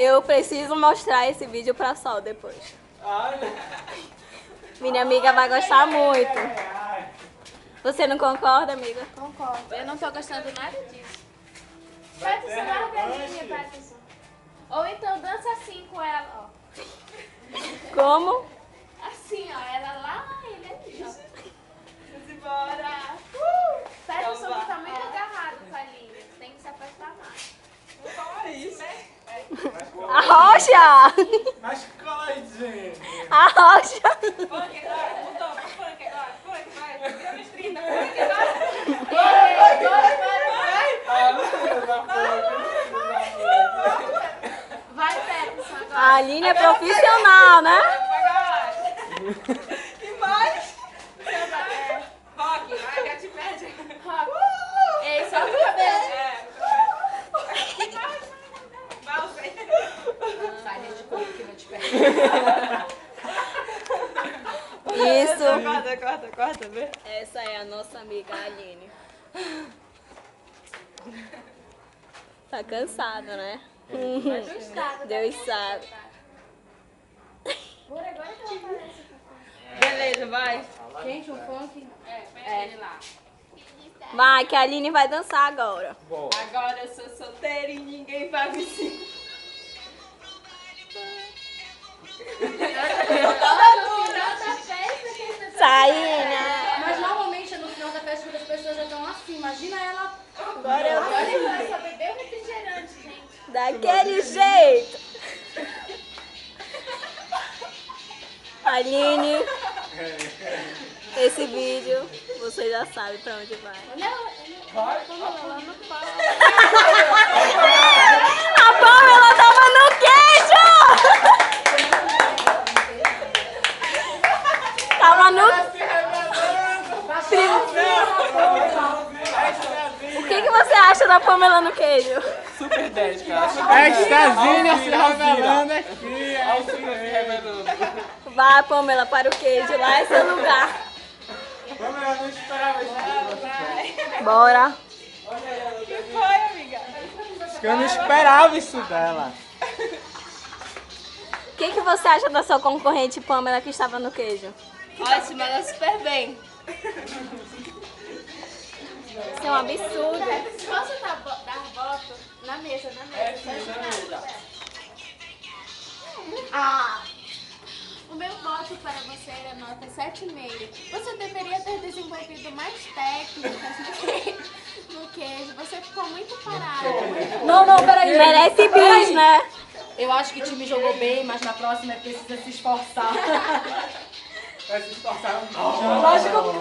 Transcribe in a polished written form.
Eu preciso mostrar esse vídeo pra Sol depois. Minha amiga vai gostar muito. Você não concorda, amiga? Concordo. Eu não tô gostando nada disso. Peterson, larga a linha, Peterson. Ou então dança assim com ela, ó. Como? Assim, ó. Ela lá, ele ali, ó. Vamos embora. Peterson fica muito agarrado com a linha. Tem que se afastar mais. Não fala isso, né? Arrocha! Mas corre, gente. Arrocha! Funk agora, mudou pra funk agora. Funk, vai. Vira nos 30, funk agora. Vai, Peterson, agora. A Aline é profissional, né? E mais? Rock, vai, Get Magic. Ei, solta o cabelo. Sai, gente, como que não te pega. Isso. Corta, vê? Essa é a nossa amiga Aline. Tá cansada, né? Deus sabe. Agora que ela aparece. Beleza, vai. Gente, um funk. Ele lá. Vai, que a Aline vai dançar agora. Agora eu sou solteira e ninguém vai me seguir. No final da festa que você Saína. Mas normalmente no final da festa as pessoas já estão assim. Imagina ela. Agora eu Olha, ela só bebeu refrigerante, gente. daquele jeito. Aline, esse vídeo você já sabe pra onde vai. A Pamela tava no queijo! Tava no... O que você acha da Pamela no queijo? Super 10, cara. Extazinha se revelando aqui. Vai, Pamela, para o queijo. Lá é seu lugar. Vamos, eu não esperava isso. Bora. Foi, amiga. Eu não esperava isso dela. O que você acha da sua concorrente Pamela que estava no queijo? Ótimo, ela super bem. Isso é um absurdo. Posso dar voto na mesa? O meu voto para você é nota 7,5. Você deveria ter desenvolvido mais técnicas no queijo. Você ficou muito parado. Não, peraí. Merece bis, né? Eu acho que o time jogou bem, mas na próxima precisa se esforçar. Vai se esforçar. Lógico,